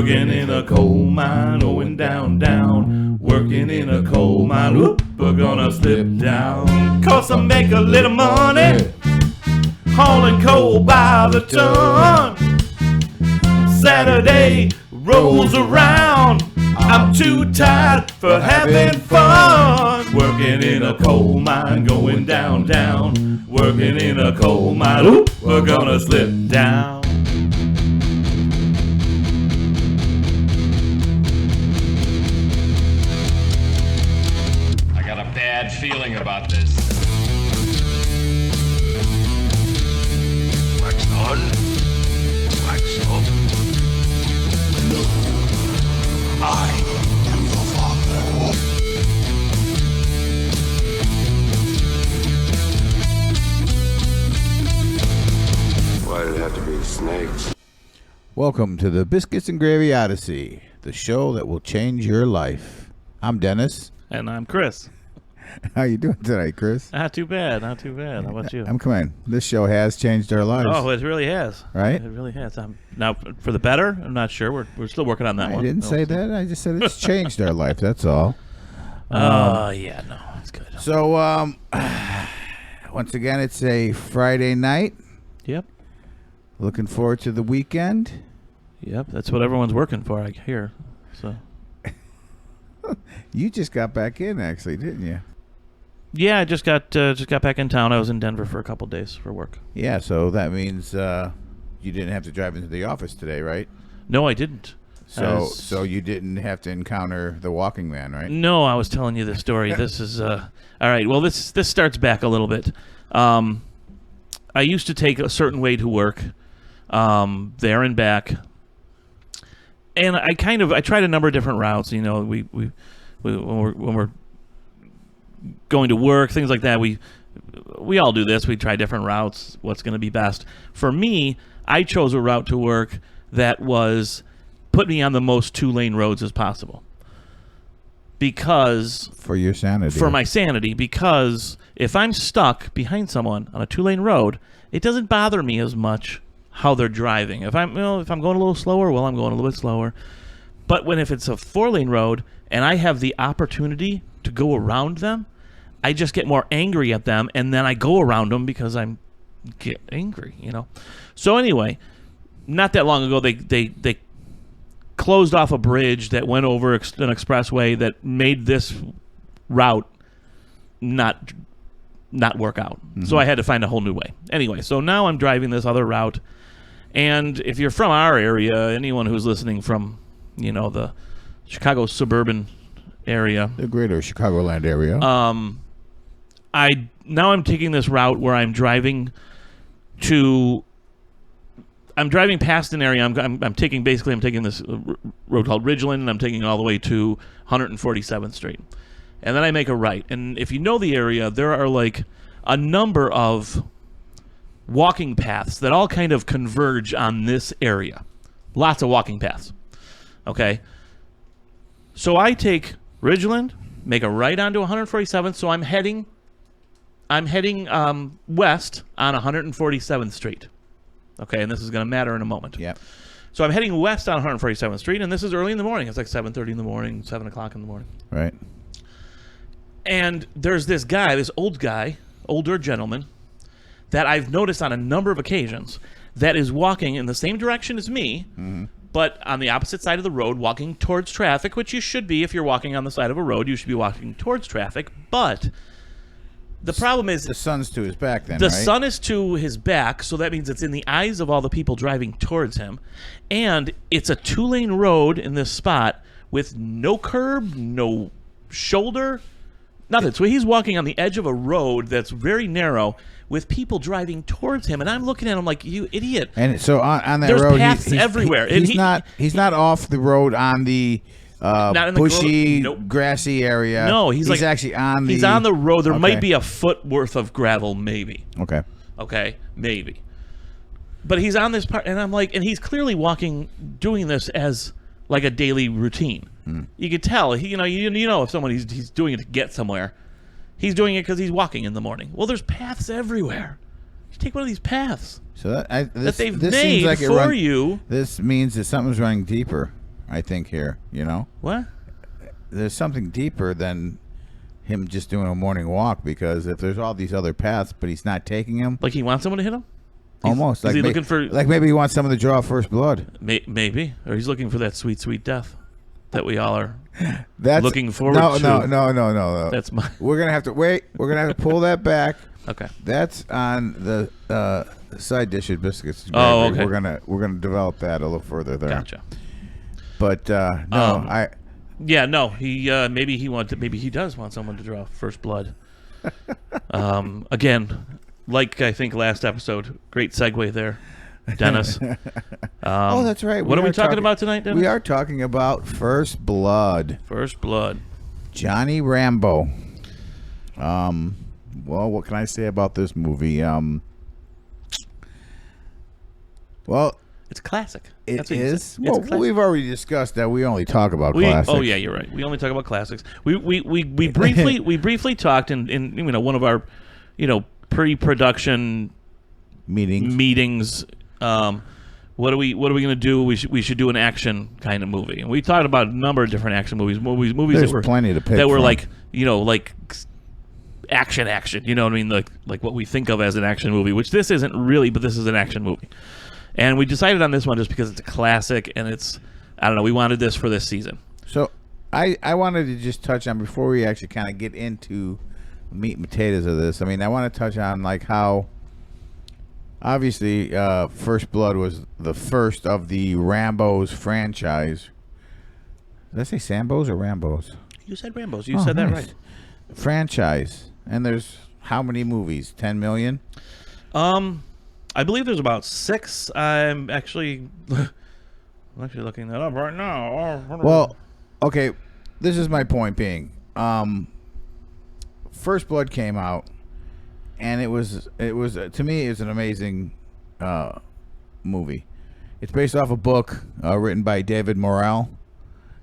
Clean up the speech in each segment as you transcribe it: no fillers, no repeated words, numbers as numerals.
Working in a coal mine, going down, down. Working in a coal mine, whoop, we're gonna slip down. 'Cause I make a little money, hauling coal by the ton. Saturday rolls around, I'm too tired for having fun. Working in a coal mine, going down, down. Working in a coal mine, whoop, we're gonna slip down. I got a bad feeling about this. Wax on, wax off. I am your father. Why did it have to be snakes? Welcome to the Biscuits and Gravy Odyssey, the show that will change your life. I'm Dennis. And I'm Chris. How you doing tonight, Chris? Not too bad, not too bad. How about you? I'm coming. This show has changed our lives. Oh, it really has. Right? It really has. Now, for the better, I'm not sure. We're still working on that one. I didn't say that. I just said it's changed our life. That's all. Yeah, no, that's good. So, once again, it's a Friday night. Yep. Looking forward to the weekend. Yep, that's what everyone's working for, I hear. So. You just got back in, actually, didn't you? Yeah, I just got back in town. I was in Denver for a couple days for work. Yeah, so that means you didn't have to drive into the office today, right? No, I didn't. So you didn't have to encounter the walking man, right? No, I was telling you the story. This is all right. Well, this starts back a little bit. I used to take a certain way to work, there and back, and I tried a number of different routes. You know, we when we're going to work, things like that. We all do this. We try different routes. What's going to be best for me? I chose a route to work that was put me on the most two-lane roads as possible. Because for your sanity. For my sanity, because if I'm stuck behind someone on a two-lane road, it doesn't bother me as much how they're driving. If I'm going a little slower, well, I'm going a little bit slower. But if it's a four-lane road and I have the opportunity to go around them, I just get more angry at them, and then I go around them because I get angry, you know. So anyway, not that long ago, they closed off a bridge that went over an expressway that made this route not work out. Mm-hmm. So I had to find a whole new way. Anyway, so now I'm driving this other route, and if you're from our area, anyone who's listening from, you know, the Chicago suburban area, the greater Chicagoland area, I'm taking this route where I'm driving past an area. I'm taking this road called Ridgeland, and I'm taking it all the way to 147th Street, and then I make a right. And if you know the area, there are like a number of walking paths that all kind of converge on this area. Lots of walking paths. Okay, so I take Ridgeland, make a right onto 147th. So I'm heading west on 147th Street. Okay, and this is going to matter in a moment. Yep. So I'm heading west on 147th Street, and this is early in the morning. It's like 7:30 in the morning, 7 o'clock in the morning. Right. And there's this guy, this older gentleman, that I've noticed on a number of occasions that is walking in the same direction as me, mm-hmm. but on the opposite side of the road, walking towards traffic, which you should be. If you're walking on the side of a road, you should be walking towards traffic, but the problem is the sun's to his back then, the right? sun is to his back, so that means it's in the eyes of all the people driving towards him. And it's a two-lane road in this spot with no curb, no shoulder, nothing. So he's walking on the edge of a road that's very narrow with people driving towards him. And I'm looking at him like, you idiot. And so on that There's road, paths everywhere. He's not off the road on the bushy, grassy area. No, he's actually on the... He's on the road. There might be a foot worth of gravel, maybe. Okay, maybe. But he's on this part, and I'm like, and he's clearly doing this as like a daily routine. You could tell, you know, if someone he's doing it to get somewhere. He's doing it because he's walking in the morning. Well, there's paths everywhere. You take one of these paths that they've made for you. This means that something's running deeper. I think here. What? There's something deeper than him just doing a morning walk, because if there's all these other paths, but he's not taking them. Like he wants someone to hit him? Almost. Is he looking for... Like maybe he wants someone to draw first blood. Maybe. Or he's looking for that sweet, sweet death that we all are That's looking forward to. No. That's my... We're going to have to wait. We're going to have to pull that back. Okay. That's on the side dish at Biscuits. Oh, okay. We're gonna develop that a little further there. Gotcha. But Yeah, no. He maybe he does want someone to draw first blood. Again, like I think last episode, great segue there, Dennis. oh, that's right. What are we talking about tonight, Dennis? We are talking about First Blood. First Blood. Johnny Rambo. Well, what can I say about this movie? Well, it's classic. It is. Well, we've already discussed that we only talk about classics. Oh yeah, you're right. We only talk about classics. We briefly talked in one of our pre-production meetings. What are we going to do? We should do an action kind of movie, and we talked about a number of different action movies. Movies There's that were plenty to pick that were from. like action. You know what I mean? Like what we think of as an action movie, which this isn't really, but this is an action movie. And we decided on this one just because it's a classic, and it's, I don't know, we wanted this for this season. So I wanted to just touch on, before we actually kind of get into the meat and potatoes of this, I mean, I want to touch on like how obviously First Blood was the first of the Rambo's franchise. Did I say Sambos or Rambos? You said Rambos. You said that nice. right. Franchise. And there's how many movies? 10 million? I believe there's about 6. I'm actually looking that up right now. Well, okay, this is my point being. First Blood came out, and it was to me, it's an amazing movie. It's based off a book written by David Morrell.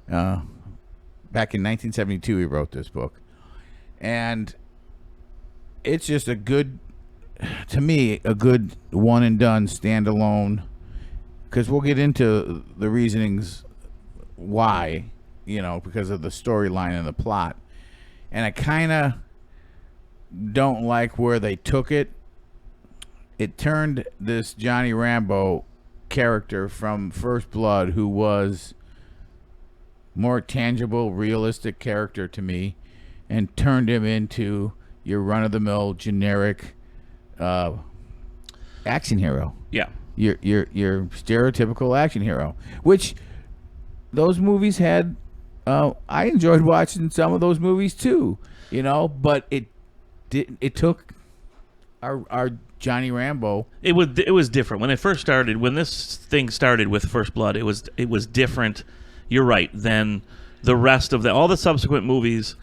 Back in 1972, he wrote this book, and it's just a good one and done standalone, because we'll get into the reasonings why, because of the storyline and the plot. And I kind of don't like where they took it. It turned this Johnny Rambo character from First Blood, who was more tangible, realistic character to me, and turned him into your run-of-the-mill generic action hero. Yeah. Your stereotypical action hero, which those movies had. I enjoyed watching some of those movies too, but it took our Johnny Rambo. It was different when it first started. When this thing started with First Blood, it was different. You're right. Than the rest of all the subsequent movies.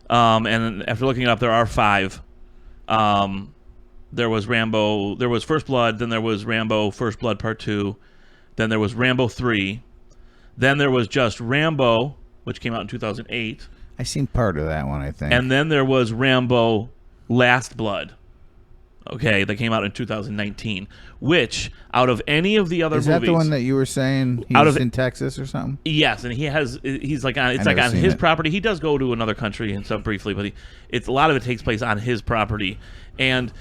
And after looking it up, there are 5. There was Rambo. There was First Blood. Then there was Rambo First Blood Part 2. Then there was Rambo 3. Then there was just Rambo, which came out in 2008. I seen part of that one, I think. And then there was Rambo Last Blood. Okay, that came out in 2019. Which, out of any of the other movies, is that the one that you were saying he's in Texas or something? Yes, and he's like on. It's like on his property. He does go to another country and stuff briefly, but it's a lot of it takes place on his property. And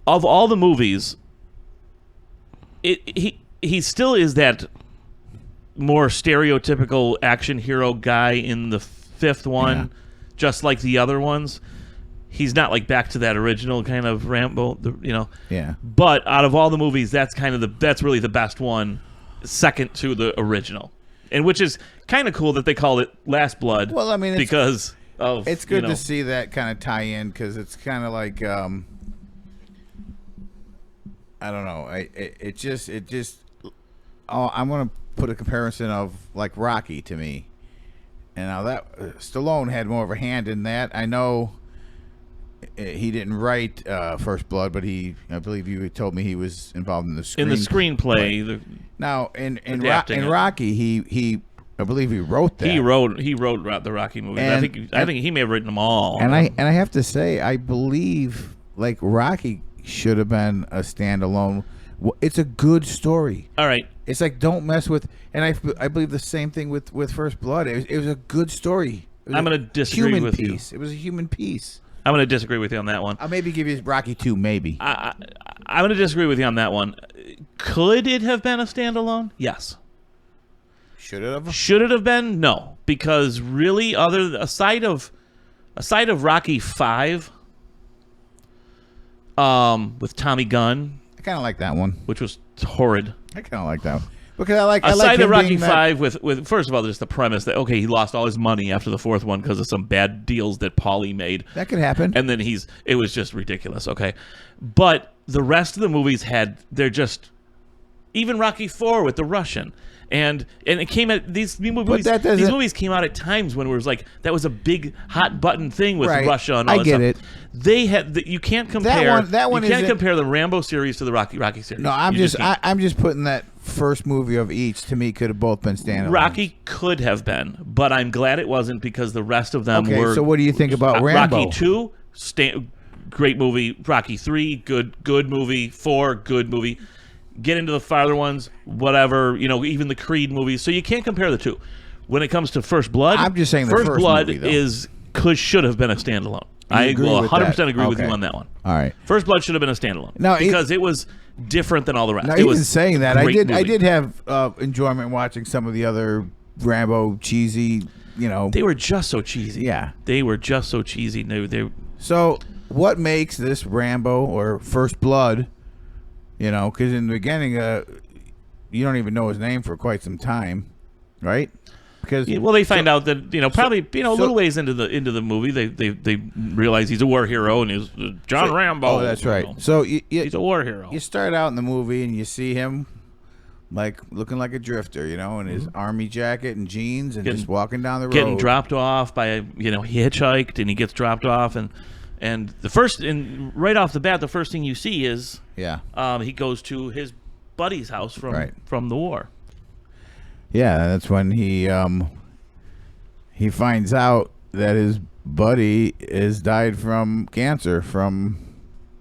of all the movies, he still is that more stereotypical action hero guy in the 5th one, just like the other ones. He's not like back to that original kind of Rambo, Yeah. But out of all the movies, that's really the best one, second to the original, and which is kind of cool that they called it Last Blood. Well, I mean, because of it's good to see that kind of tie in, because it's kind of like I don't know. It just. I'm gonna put a comparison of like Rocky to me, and now that Stallone had more of a hand in that. I know he didn't write First Blood, but I believe you told me he was involved in the screenplay. Now in Rocky, he I believe he wrote that. He wrote the Rocky movies. I think he may have written them all. And I have to say, I believe like Rocky should have been a standalone It's a good story. All right. It's like don't mess with. And I believe the same thing with First Blood. It was a good story. I'm going to disagree with you. It was a human piece. I'm going to disagree with you on that one. I'll maybe give you Rocky 2, maybe. I'm going to disagree with you on that one. Could it have been a standalone? Yes. Should it have? Should it have been? No, because really, aside of Rocky 5, with Tommy Gunn, I kind of like that one. which was horrid. I kind of like that one. Because I like Aside him of Rocky being that- 5, with first of all, there's the premise that he lost all his money after the fourth one because of some bad deals that Paulie made. That could happen. And then it was just ridiculous, okay? But the rest of the movies even Rocky 4 with the Russian. And it came at these movies. These movies came out at times when it was like that was a big hot button thing with Right. Russia and all that I get stuff. it. They had you can't compare That one you can't isn't- compare the Rambo series to the Rocky series. No, I'm You just can't. I'm just putting that first movie of each to me could have both been standalone. Rocky could have been, but I'm glad it wasn't because the rest of them Okay, were. so what do you think about Rambo? Rocky 2, great movie. Rocky 3, good movie. 4, good movie. Get into the farther ones, whatever. Even the Creed movies. So you can't compare the two. When it comes to First Blood, I'm just saying the first Blood movie, though. should have been a standalone. I agree will with 100% that? agree with Okay. you on that one. All right. First Blood should have been a standalone. No, because it was different than all the rest. Now, it even was saying that, a I great movie. did have enjoyment watching some of the other Rambo cheesy, They were just so cheesy. Yeah. They were just so cheesy. They So, what makes this Rambo or First Blood, because in the beginning, you don't even know his name for quite some time, right? Because they find out that a little ways into the movie they realize he's a war hero and he's John Rambo. Oh, that's right. So he's a war hero. You start out in the movie and you see him like looking like a drifter, in his army jacket and jeans and just walking down the road, Getting dropped off by he hitchhiked and he gets dropped off and right off the bat the first thing you see is he goes to his buddy's house from the war. Yeah, that's when he finds out that his buddy has died from cancer from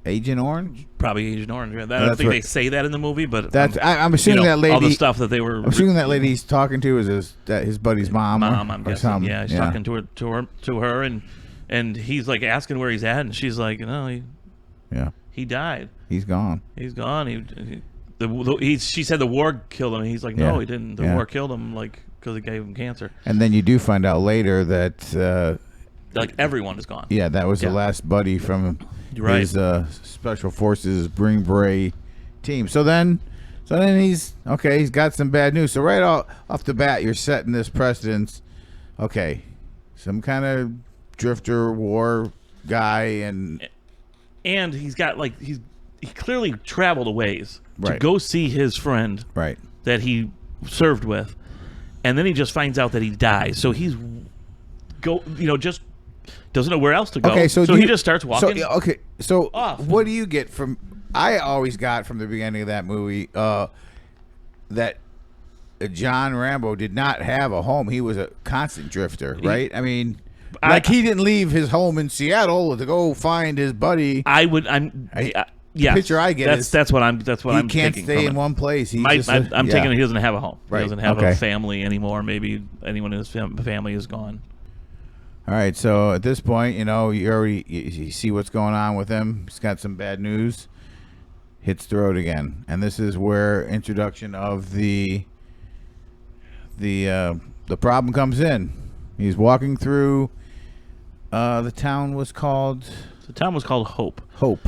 Agent Orange. Probably Agent Orange. I don't think they say that in the movie, but I'm assuming that lady. All the stuff that they were. I'm assuming that lady he's talking to is his buddy's mom. I'm guessing. Something. Yeah, he's talking to her, and he's like asking where he's at, and she's like, he died. He's gone. He's gone. She said the war killed him. And he's like, no, he didn't. The war killed him, because it gave him cancer. And then you do find out later that everyone is gone. Yeah, that was the last buddy from his Special Forces Green Beret team. So then he's got some bad news. So right off the bat, you're setting this precedence. Okay, some kind of drifter war guy, and he's got he clearly traveled a ways to Right. go see his friend right. that he served with, and then he just finds out that he dies. So he's just doesn't know where else to go. Okay, so he just starts walking. So off. what do you get from? I always got from the beginning of that movie that John Rambo did not have a home. He was a constant drifter, right? I mean, he didn't leave his home in Seattle to go find his buddy. Yeah, picture I get that's what I'm he can't thinking stay from in it. one place. I'm taking it he doesn't have a home. Right. He doesn't have Okay. a family anymore. Maybe anyone in his family is gone. All right, so at this point, you see what's going on with him. He's got some bad news. Hits the road again, and this is where introduction of the problem comes in. He's walking through. The town was called Hope. Hope.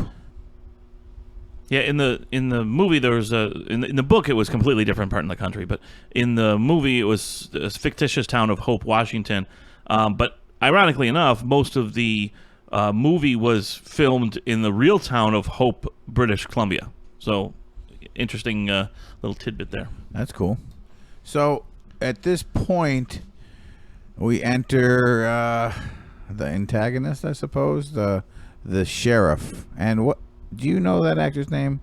Yeah, in the movie there was in the book it was a completely different part in the country, but in the movie it was a fictitious town of Hope, Washington. But ironically enough, most of the movie was filmed in the real town of Hope, British Columbia. So interesting little tidbit there. That's cool. So at this point, we enter the antagonist, I suppose, the sheriff. And what do you know that actor's name?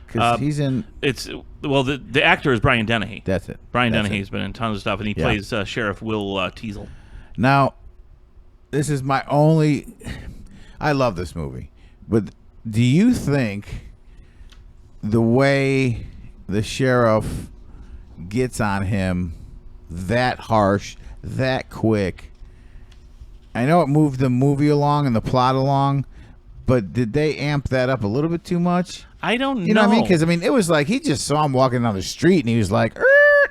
Because he's in. The actor is Brian Dennehy. That's it. Brian Dennehy's been in tons of stuff, and he plays Sheriff Will Teasel. Now, this is my only. I love this movie, but do you think the way the sheriff gets on him that harsh, that quick. I know it moved the movie along and the plot along, but did they amp that up a little bit too much? I don't know. You know what I mean? Because, I mean, it was like he just saw him walking down the street and he was like,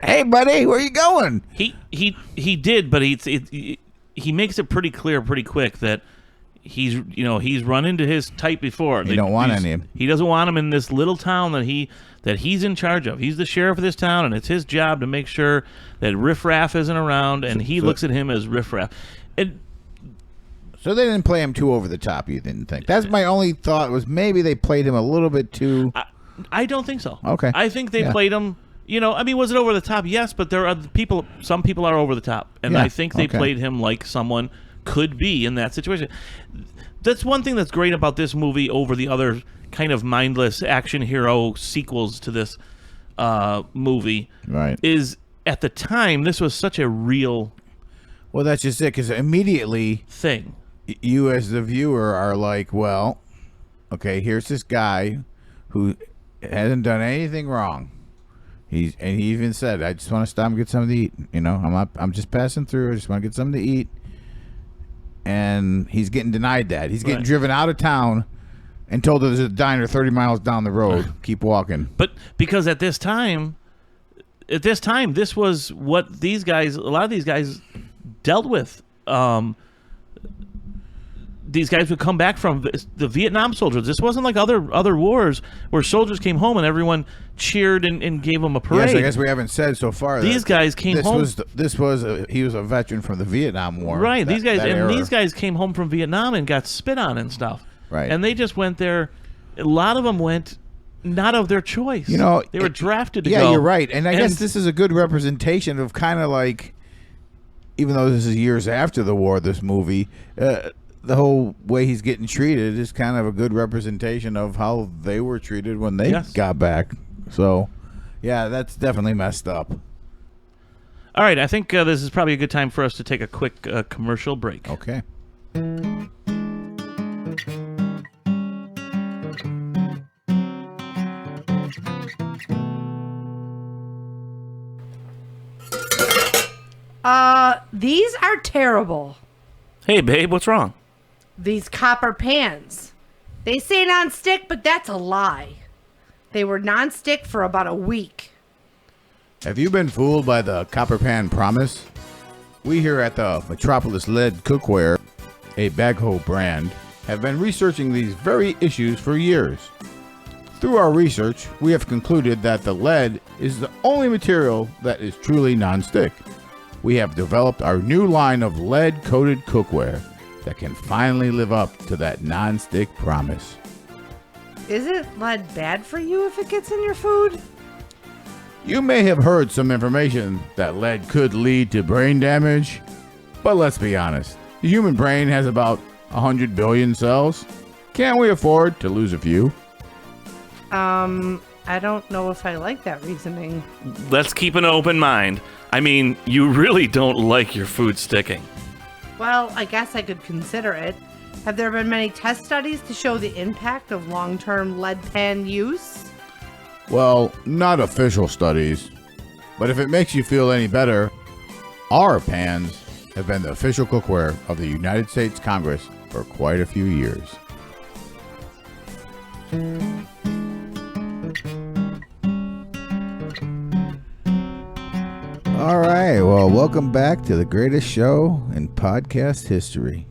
hey, buddy, where you going? He did, but he makes it pretty clear pretty quick that he's run into his type before. He don't want any of him. He doesn't want him in this little town that he's in charge of. He's the sheriff of this town, and it's his job to make sure that riffraff isn't around, and he looks at him as riffraff. So they didn't play him too over the top, you didn't think? That's my only thought, was maybe they played him a little bit too... I don't think so. Okay. I think they played him... I mean, was it over the top? Yes, but there are some people are over the top, and I think they played him like someone could be in that situation. That's one thing that's great about this movie over the other kind of mindless action hero sequels to this movie. Right. Is at the time this was such a real... Well, that's just it, because immediately... thing. You as the viewer are like, well, okay, here's this guy who hasn't done anything wrong. He even said, I just want to stop and get something to eat. I'm just passing through. I just want to get something to eat. And he's getting denied that. He's getting driven out of town and told there's a diner 30 miles down the road. Keep walking. But because at this time, this was what a lot of these guys dealt with. These guys would come back from the Vietnam soldiers. This wasn't like other wars where soldiers came home and everyone cheered and gave them a parade. Yes, I guess we haven't said so far. These guys came home. He was a veteran from the Vietnam War. Right. These guys came home from Vietnam and got spit on and stuff. Right. And they just went there. A lot of them went not of their choice. They were drafted to go. Yeah, you're right. And I guess this is a good representation of kind of like, even though this is years after the war, this movie, the whole way he's getting treated is kind of a good representation of how they were treated when they got back. So, yeah, that's definitely messed up. All right, I think this is probably a good time for us to take a quick commercial break. Okay. These are terrible. Hey, babe, what's wrong? These copper pans. They say non-stick, but that's a lie. They were non-stick for about a week. Have you been fooled by the copper pan promise? We here at the Metropolis Lead Cookware, a Bagho brand, have been researching these very issues for years. Through our research, we have concluded that the lead is the only material that is truly non-stick. We have developed our new line of lead-coated cookware that can finally live up to that non-stick promise. Isn't lead bad for you if it gets in your food? You may have heard some information that lead could lead to brain damage, but let's be honest. The human brain has about 100 billion cells. Can't we afford to lose a few? I don't know if I like that reasoning. Let's keep an open mind. I mean, you really don't like your food sticking. Well, I guess I could consider it. Have there been many test studies to show the impact of long-term lead pan use? Well, not official studies, but if it makes you feel any better, our pans have been the official cookware of the United States Congress for quite a few years. All right, well, welcome back to the greatest show in podcast history.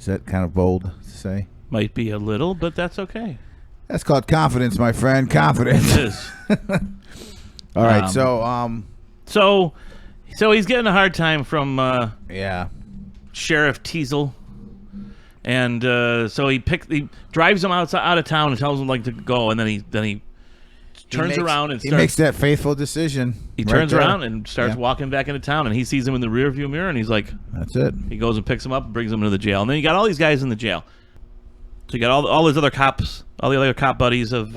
Is that kind of bold to say? Might be a little, but that's okay. That's called confidence, my friend. Confidence. It is. All right, so he's getting a hard time from Sheriff Teasel, and so he drives him out of town and tells him like to go, and then he turns around and he makes that faithful decision. He turns around and starts walking back into town, and he sees him in the rearview mirror, and he's like, "That's it." He goes and picks him up and brings him to the jail, and then you got all these guys in the jail. So you got all those other cops, all the other cop buddies of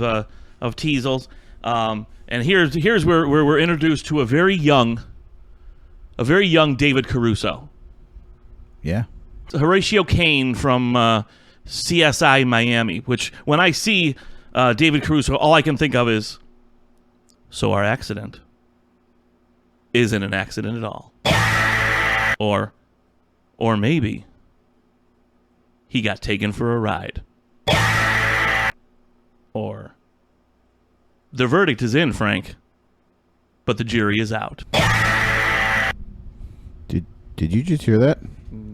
Teasel's, and here's where we're introduced to a very young David Caruso. Yeah. Horatio Kane from CSI Miami, which when I see David Caruso, all I can think of is, so our accident isn't an accident at all. Or maybe he got taken for a ride. Or the verdict is in, Frank, but the jury is out. Did you just hear that?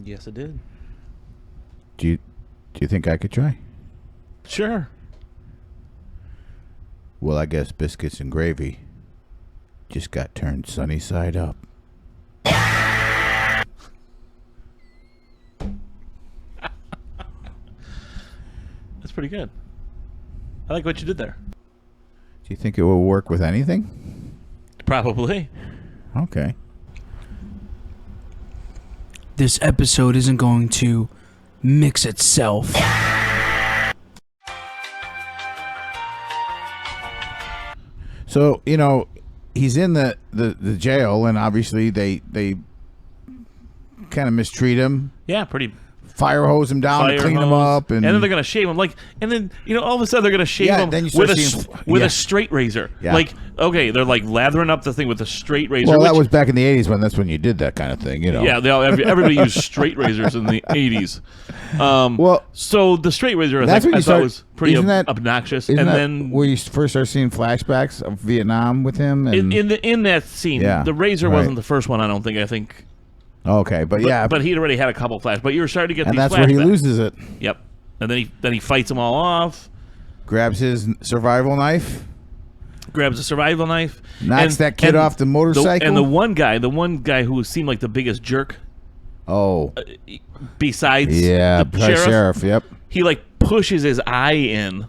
Yes, it did. Do you think I could try? Sure. Well, I guess biscuits and gravy just got turned sunny side up. That's pretty good. I like what you did there. Do you think it will work with anything? Probably. Okay. This episode isn't going to mix itself. So, he's in the jail, and obviously they kind of mistreat him, Yeah, pretty. fire hose him down to clean him hose. up, and then they're gonna shave him. And then all of a sudden they're gonna shave Yeah, him then you with start a seeing- straight razor. Yeah. Like, okay, they're like lathering up the thing with a straight razor. well, that which- was back in the 80s that's when you did that kind of thing, Yeah, everybody used straight razors in the 80s. Well, So the straight razor, I that's when you thought start. was pretty isn't that obnoxious. Isn't And that then where you first start seeing flashbacks of Vietnam with him? And, in that scene, Yeah, the razor right. wasn't the first one. I don't think. I think. okay, but yeah, But he'd already had a couple flash. But you were starting to get and these that's where he flashbacks. loses it. Yep. And then he fights them all off. Grabs his survival knife, Grabs a survival knife, knocks that kid off the motorcycle. and the one guy who seemed like the biggest jerk, oh, besides yeah, the sheriff, sheriff. Yep. he like pushes his eye in,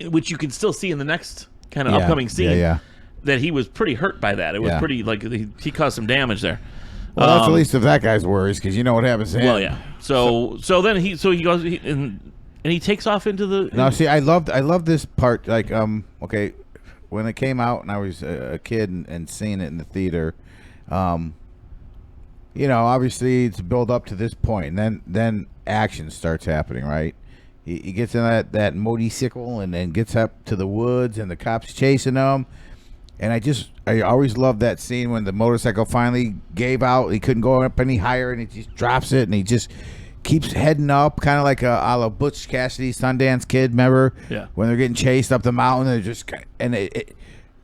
which you can still see in the next kind of Yeah, upcoming scene. yeah. That he was pretty hurt by that. It was Yeah. pretty like he caused some damage there. Well, that's the least of that guy's worries, because you know what happens to him. Well, yeah. So then he goes and he takes off into the. Now, see, I love this part. Like, okay, when it came out and I was a kid and seeing it in the theater, obviously it's built up to this point, and then action starts happening, right? He gets in that motorcycle and then gets up to the woods, and the cops chasing him. And I always loved that scene when the motorcycle finally gave out. He couldn't go up any higher, and he just drops it, and he just keeps heading up, kind of like a la Butch Cassidy, Sundance Kid. Remember? Yeah. When they're getting chased up the mountain, they're just it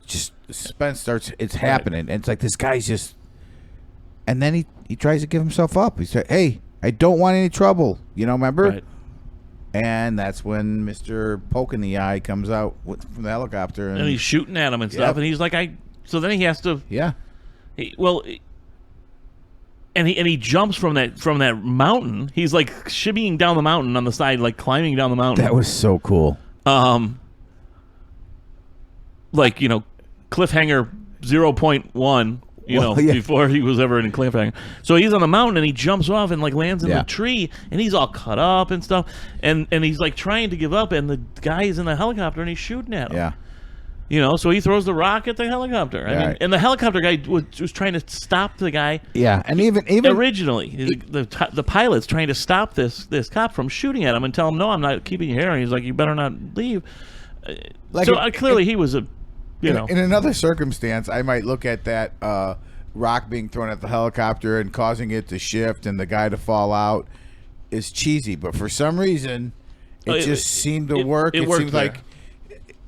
just suspense starts. It's happening, and it's like this guy's just. And then he tries to give himself up. He said, "Hey, I don't want any trouble." Remember? Right. And that's when Mr. Poke in the Eye comes out from the helicopter, And he's shooting at him and stuff, Yep. and he's like, So then he has to. yeah. And he jumps from that mountain. He's like shimmying down the mountain on the side, like climbing down the mountain. That was so cool. Like cliffhanger 0.1. Well, yeah. Before he was ever in a cliffhanger. So he's on the mountain and he jumps off and like lands in Yeah. the tree, and he's all cut up and stuff, and he's like trying to give up, and the guy is in the helicopter and he's shooting at him. Yeah. So he throws the rock at the helicopter. I mean, Right. and the helicopter guy was trying to stop the guy. Yeah, and even Originally, the pilot's trying to stop this cop from shooting at him and tell him, "No, I'm not keeping you here." And he's like, "You better not leave." Like So it- clearly, he was a, in another circumstance, I might look at that rock being thrown at the helicopter and causing it to shift and the guy to fall out is cheesy, but for some reason, it just seemed to work. It It worked seemed there. like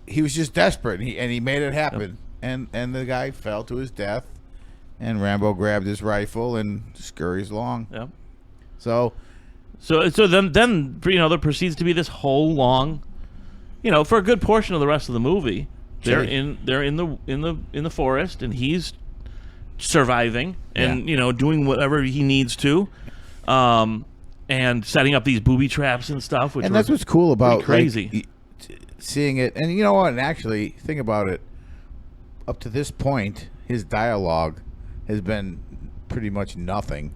he was just desperate, and he made it happen. And the guy fell to his death, and Rambo grabbed his rifle and scurries along. Yeah. So So then there proceeds to be this whole long, for a good portion of the rest of the movie, they're in the forest, and he's surviving and doing whatever he needs to, and setting up these booby traps and stuff. Which and that's what's cool about crazy. like, seeing it. And you know what? And actually, think about it. Up to this point, his dialogue has been pretty much nothing.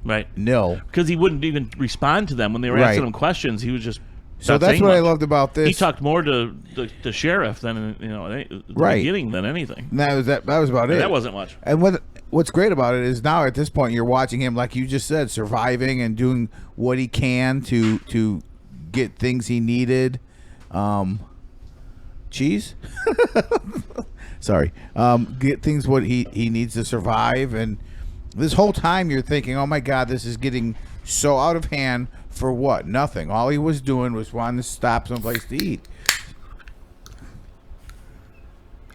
Right. Nil. Because he wouldn't even respond to them when they were Right. asking him questions. He was just So not that's saying what I much. loved about this. He talked more to the sheriff than at the Right. beginning than anything. And that was about it. That wasn't much. And what's great about it is now at this point you're watching him, like you just said, surviving and doing what he can to get things he needed. cheese. Sorry. Get things what he needs to survive, and this whole time you're thinking, oh my God, this is getting so out of hand for what? Nothing. All he was doing was wanting to stop someplace to eat.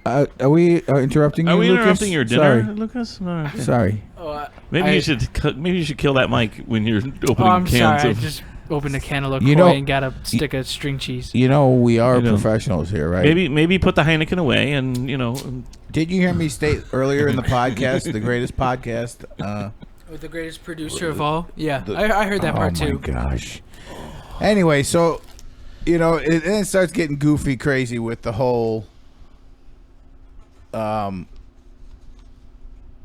Are we interrupting you, Are we Lucas? interrupting your dinner, Sorry. Lucas? No, okay. Sorry. Maybe you should kill that mic when you're opening I'm cans sorry. of. I just opened a can of LaCroix You know- and got a stick of string cheese. You know, we are You know. professionals here, right? Maybe put the Heineken away, and Did you hear me state earlier in the podcast, the greatest podcast? With the greatest producer of all? Yeah, I heard that part too. Oh, my gosh. Anyway, so, it then starts getting goofy crazy with the whole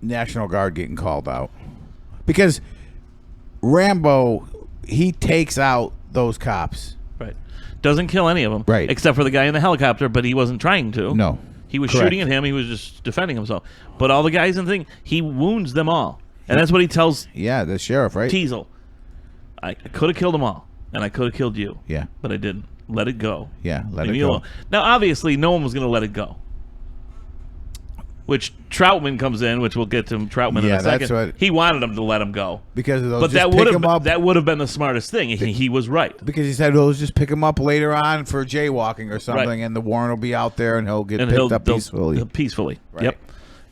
National Guard getting called out. Because Rambo, he takes out those cops. right, doesn't kill any of them, Right. except for the guy in the helicopter, but he wasn't trying to. No. He was Correct. shooting at him. He was just defending himself. But all the guys in the thing, he wounds them all, and that's what he tells Yeah, the sheriff, right? Teasel. I could have killed them all, and I could have killed you. Yeah. But I didn't. Let it go. Yeah, let Leave it me go. alone. Now, obviously, no one was going to let it go. Which Troutman comes in, which we'll get to Troutman in Yeah, a second. that's what- He wanted him to let him go. Because of those, But just that pick would him up. have been the smartest thing. He was right. Because he said, "Well, let's just pick him up later on for jaywalking or something, Right. and the warrant will be out there, and he'll get And picked up they'll- peacefully." Peacefully. Right. Yep.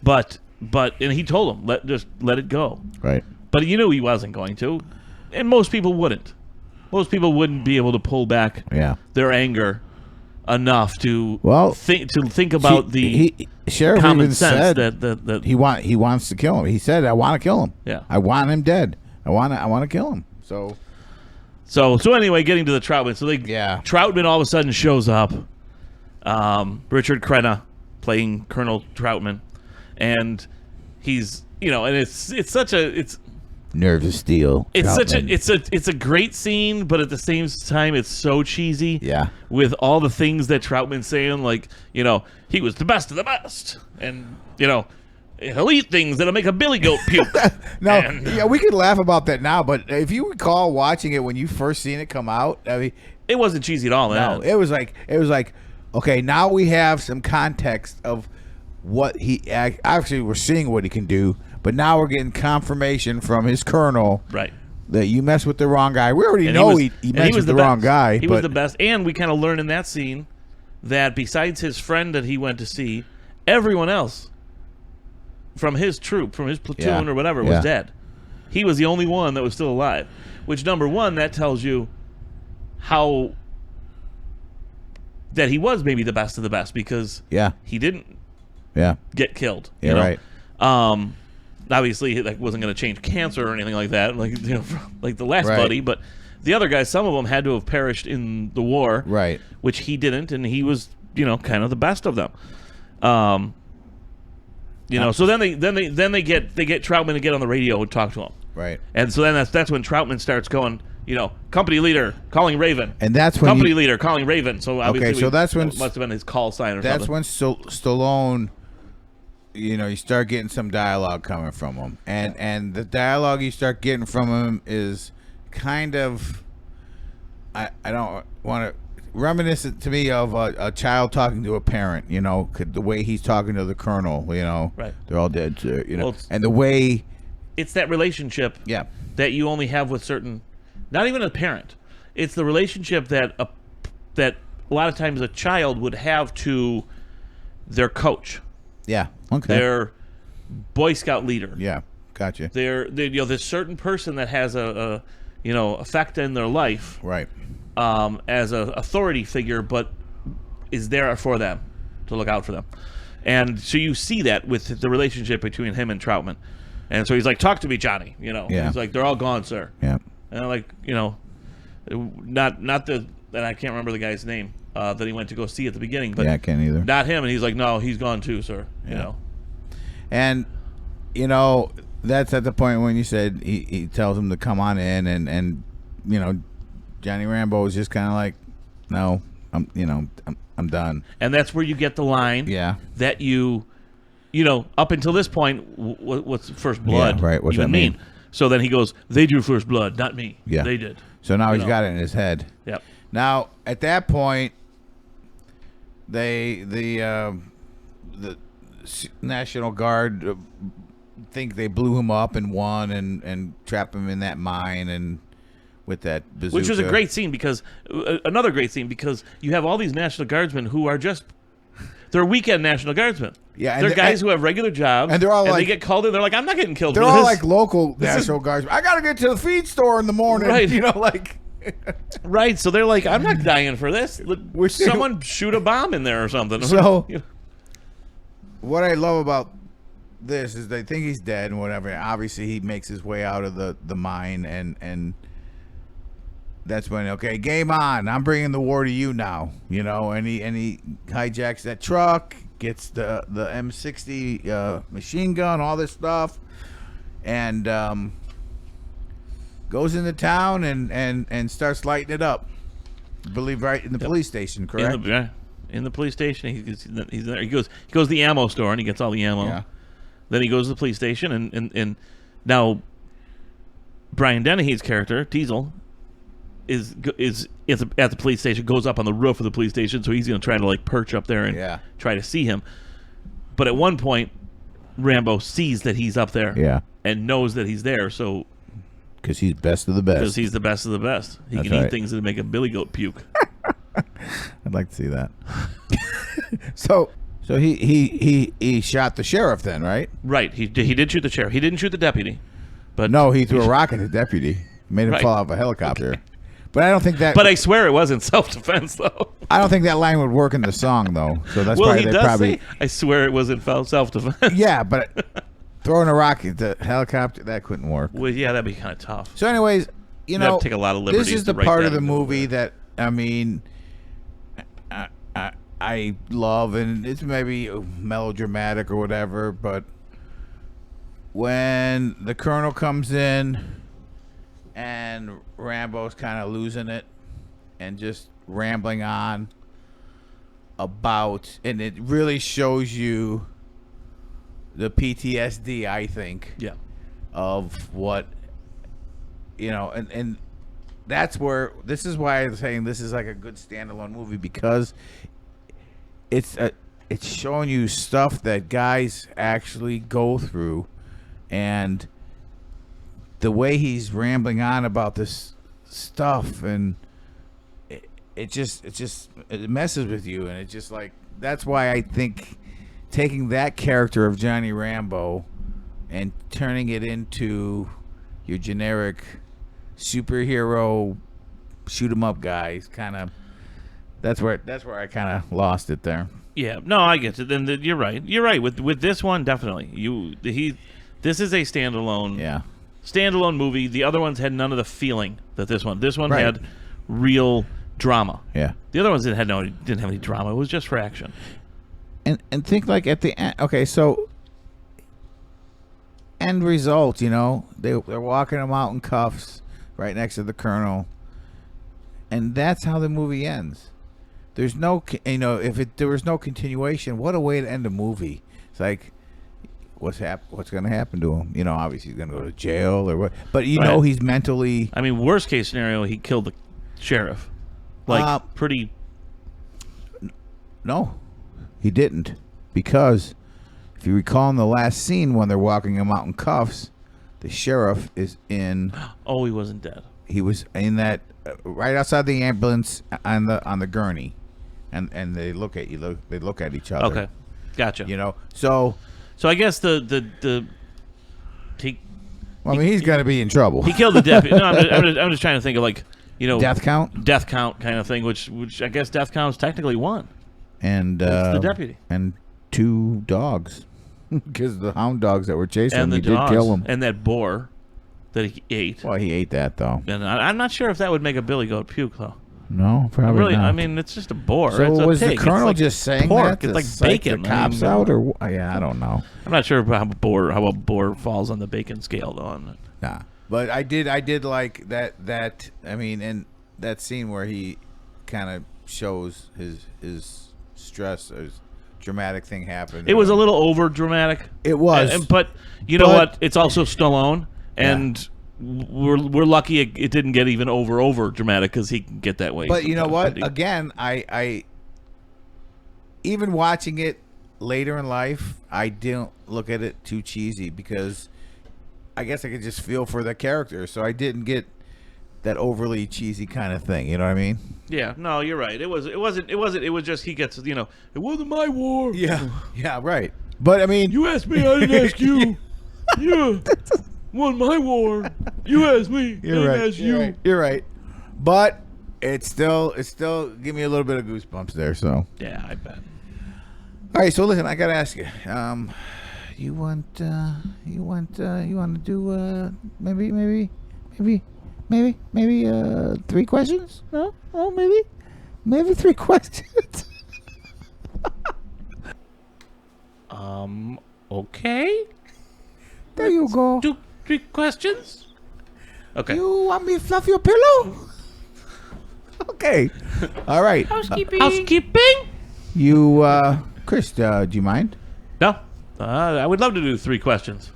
But and he told him, let it go. Right. But you knew he wasn't going to, and most people wouldn't. Most people wouldn't be able to pull back Yeah. their anger enough to Well, think about the sheriff common even sense said that he wants to kill him. He said, "I want to kill him. Yeah. I want him dead. I want to kill him." So So anyway, getting to the Troutman. So Yeah. Troutman all of a sudden shows up. Richard Crenna playing Colonel Troutman, and he's and it's such a nerves of steel. it's a great scene, but at the same time it's so cheesy. Yeah. With all the things that Troutman's saying, like he was the best of the best, and he'll eat things that'll make a billy goat puke. No, And- yeah, we could laugh about that now, but if you recall watching it when you first seen it come out, I mean, It wasn't cheesy at all. no, Man. it was like, okay, now we have some context of what actually we're seeing what he can do, but now we're getting confirmation from his colonel Right. that you mess with the wrong guy. We already And know he messed with the wrong best. guy. He but was the best, and we kind of learn in that scene that besides his friend that he went to see, everyone else from his troop, from his platoon Yeah. or whatever, Yeah. was dead. He was the only one that was still alive. Which, number one, that tells you how that he was maybe the best of the best because yeah, he didn't yeah, get killed. yeah, you know? right. Obviously, that wasn't going to change cancer or anything like that, like the last Right. buddy. But the other guys, some of them had to have perished in the war, Right. Which he didn't, and he was, kind of the best of them. So then they get Troutman to get on the radio and talk to him, Right. and so then that's when Troutman starts going, company leader calling Raven, And that's when company you- leader calling Raven. So obviously, so that's when it must have been his call sign or That's something. when Stallone, you start getting some dialogue coming from him, and the dialogue you start getting from him is kind of, I don't want to reminiscent to me of a child talking to a parent. The way he's talking to the colonel. Right. They're all dead, sir. Well, and the way, It's that relationship yeah, that you only have with certain, not even a parent. It's the relationship that a lot of times a child would have to their coach, yeah, okay, their Boy Scout leader. yeah, gotcha, There's certain person that has a effect in their life right, as a authority figure, but is there for them to look out for them. And so you see that with the relationship between him and Troutman. And so he's like, "Talk to me, Johnny." Yeah. He's like, "They're all gone, sir." yeah, And I'm like, not the, and I can't remember the guy's name that he went to go see at the beginning, but yeah, I can't either. not him. And he's like, "No, he's gone too, sir." And that's at the point when you said he tells him to come on in, and Johnny Rambo is just kind of like, no, I'm done. And that's where you get the line Yeah, that up until this point, what's first blood? Yeah, right. What's even that mean? So then he goes, "They drew first blood, not me." Yeah. They did. so now You he's know. got it in his head. Yep. Now at that point, the National Guard think they blew him up and won and trapped him in that mine and with that bazooka. Which was a great scene because another great scene because you have all these National Guardsmen who are just they're weekend National Guardsmen. Yeah, they're guys who have regular jobs, and they're all like, they get called in. They're like, I'm not getting killed. They're for all this. like local National Guardsmen. I gotta get to the feed store in the morning, Right? You know, like right. So they're like, I'm not dying for this. Someone shoot a bomb in there or something. So, You know? what I love about this is they think he's dead and whatever. And obviously, he makes his way out of the mine, and that's when okay, game on. I'm bringing the war to you now. You know, and he hijacks that truck, gets the M60 machine gun, all this stuff, and goes into town and starts lighting it up. I believe right in the police station, correct? In the police station, he's there. He goes to the ammo store and he gets all the ammo. Yeah. Then he goes to the police station and now Brian Dennehy's character Diesel is at the police station, goes up on the roof of the police station, so he's going to try to like perch up there and try to see him. But at one point, Rambo sees that he's up there, and knows that he's there, so because he's best of the best. Because he's the best of the best. He That's can right. eat things that make a billy goat puke. I'd like to see that. So he shot the sheriff then, right? Right. He did shoot the sheriff. He didn't shoot the deputy. But no, he threw a rock at the deputy, made him fall off a helicopter. Okay. But I don't think that. But I swear it wasn't self-defense, though. I don't think that line would work in the song, though. So that's why they probably. Say, I swear it wasn't self-defense. Yeah, but throwing a rock at the helicopter, that couldn't work. Well, yeah, that'd be kind of tough. So, anyways, you know, take a lot of liberties. This is the part of the movie that I mean, I love, and it's maybe melodramatic or whatever, but when the colonel comes in and Rambo's kind of losing it and just rambling on about, and it really shows you the PTSD, I think, of what, you know, and that's where, this is why I'm saying this is like a good standalone movie, because it's showing you stuff that guys actually go through, and the way he's rambling on about this stuff, and it messes with you, and it's just like, that's why I think taking that character of Johnny Rambo and turning it into your generic superhero shoot 'em up guys, kind of, that's where I kind of lost it there. Yeah, no, I get it. Then you're right. You're right with this one, definitely. This is a standalone movie. The other ones had none of the feeling that this one. This one had real drama. Yeah. The other ones didn't have any drama. It was just for action. And think like at the end. Okay, so end result, you know, they're walking him out in cuffs right next to the colonel, and that's how the movie ends. There's no, you know, there was no continuation, what a way to end a movie. It's like, what's going to happen to him? You know, obviously he's going to go to jail or what, but you know he's mentally. I mean, worst case scenario, he killed the sheriff. Like pretty. No, he didn't, because if you recall in the last scene when they're walking him out in cuffs, the sheriff is in. Oh, he wasn't dead. He was in that right outside the ambulance on the gurney, and they look at you. They look at each other. Okay, gotcha. You know, so I guess I mean, he's got to be in trouble. He killed the deputy. No, I'm just trying to think of, like, you know, death count kind of thing. Which I guess death count is technically one. And the deputy and 2 dogs, because the hound dogs that were chasing him, he did kill him, and that boar that he ate. Well, he ate that though, and I'm not sure if that would make a billy goat puke though. No, probably not. I mean, it's just a boar. So it's was a the pig. colonel like just saying pork. that? It's like bacon. The cops out, or yeah, I don't know. I'm not sure how a boar falls on the bacon scale though. Nah, but I did like that. I mean, and that scene where he kind of shows his stress, or his dramatic thing happened. It was a little over dramatic. It was, but you know what? It's also Stallone, and we're lucky it didn't get even over dramatic, because he can get that way. But you know what? Again, I even watching it later in life, I didn't look at it too cheesy because I guess I could just feel for the character, so I didn't get that overly cheesy kind of thing. You know what I mean? Yeah, no, you're right. It wasn't. It was just he gets. It wasn't my war. Yeah, yeah, right. But I mean, You asked me, I didn't ask you. Yeah, won my war. You asked me, you're right. asked you. You're right. But it still give me a little bit of goosebumps there. So Yeah, I bet. all right. So listen, I gotta ask you. You want to do maybe 3 questions? No, maybe 3 questions. Okay. There you go. Do 3 questions. Okay. You want me to fluff your pillow? Okay. All right. Housekeeping. You, Chris, do you mind? No, I would love to do 3 questions.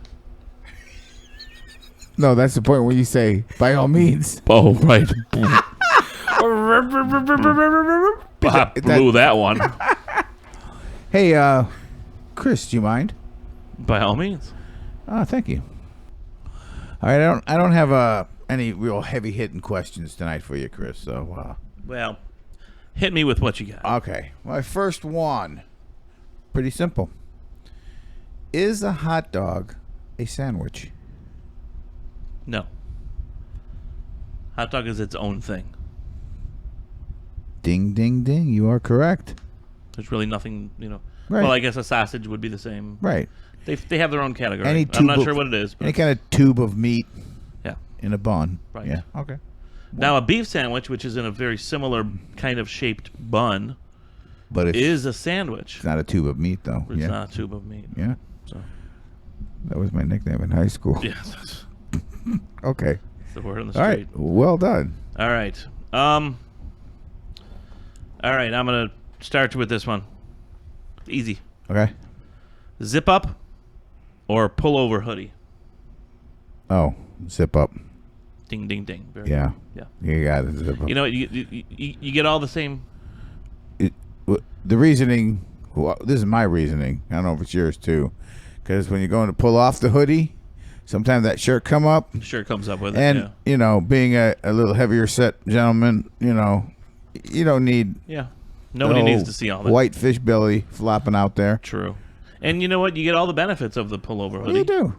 No, that's the point where you say, by all means. Oh, right. I blew that one. Hey, Chris, do you mind? By all means. Thank you. All right, I don't have any real heavy hitting questions tonight for you, Chris. So, Well, hit me with what you got. okay. My first one, pretty simple. Is a hot dog a sandwich? No. Hot dog is its own thing. Ding, ding, ding. You are correct. There's really nothing, Right. Well, I guess a sausage would be the same. Right. They have their own category. Any I'm not tube sure of- what it is. But Any kind of tube of meat yeah. in a bun. Right. Yeah. Okay. Now, a beef sandwich, which is in a very similar kind of shaped bun, But it's is a sandwich. It's not a tube of meat, though. It's Yeah. not a tube of meat. Yeah. So, That was my nickname in high school. yes, that's Okay. the word on the All street. right. Well done. All right. All right. I'm gonna start with this one. Easy. Okay. Zip up or pull over hoodie. Oh, zip up. Ding, ding, ding. Very Yeah. good. You got it. Zip up. You know, you get all the same. The reasoning, well, this is my reasoning. I don't know if it's yours too. Because when you're going to pull off the hoodie, sometimes that shirt come up. Sure comes up with it. And, being a little heavier set gentleman, you don't need Yeah. Nobody needs to see all that. white fish belly flopping out there. True. And you know what? You get all the benefits of the pullover hoodie. You do.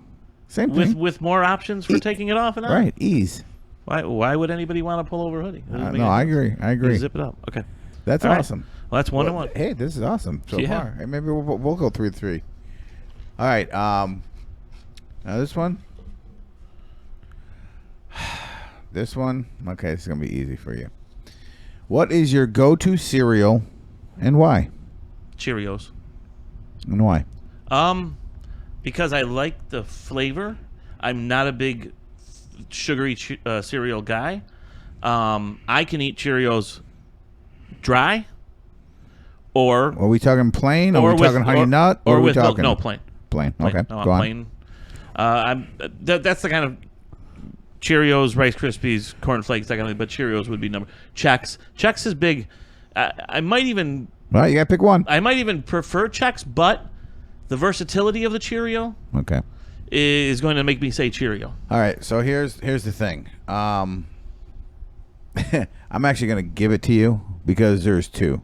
Same thing. With more options for taking it off and on. Right. Ease. Why would anybody want a pullover hoodie? Doesn't make No, any I sense. agree. I You agree. zip it up. Okay. That's All right. awesome. Well, that's 1 to Well, 1. Hey, this is awesome so Yeah. far. Hey, maybe we'll go 3-3. All right. Now this one. This one. Okay, this is gonna be easy for you. What is your go-to cereal, and why? Cheerios. And why? Because I like the flavor. I'm not a big sugary cereal guy. I can eat Cheerios dry, or Are we talking plain? Or are we with- talking honey or- nut? or are we with milk. talking No, plain. Plain. Plain. Okay. No, Go I'm on. plain. That's the kind of Cheerios, Rice Krispies, Corn Flakes, that kind of thing. But Cheerios would be number. Chex. Chex is big. I might even All right, you gotta pick one. prefer Chex, but the versatility of the Cheerio Okay. is going to make me say Cheerio. All right. So here's the thing. I'm actually gonna give it to you because there's 2.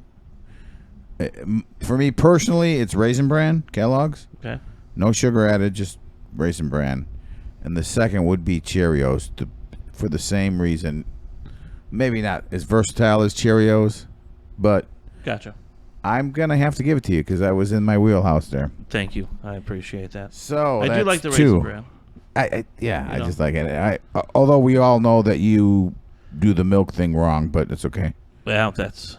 For me personally, it's Raisin Bran, Kellogg's. Okay. No sugar added, just Raisin Bran. And the second would be Cheerios for the same reason. Maybe not as versatile as Cheerios, but Gotcha. I'm going to have to give it to you because I was in my wheelhouse there. Thank you. I appreciate that. So I do that's like the 2. Raisin Bran. I You know. just like it. Although we all know that you do the milk thing wrong, but it's okay. Well, that's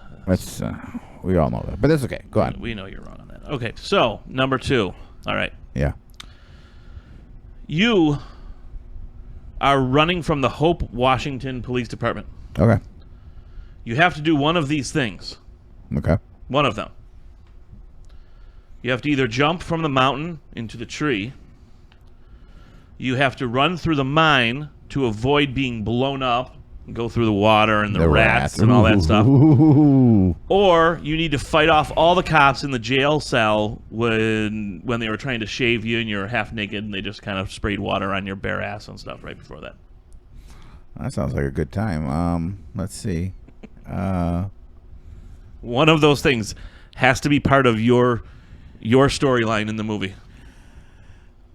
We all know that. But that's okay. Go on. we know you're wrong on that. Okay, so number 2. All right. Yeah. You are running from the Hope, Washington Police Department. Okay. You have to do one of these things. Okay. One of them. You have to either jump from the mountain into the tree. You have to run through the mine to avoid being blown up go through the water and the rats and all that stuff. Ooh. Or you need to fight off all the cops in the jail cell when they were trying to shave you and you're half naked and they just kind of sprayed water on your bare ass and stuff right before that. That sounds like a good time. Let's see. One of those things has to be part of your storyline in the movie.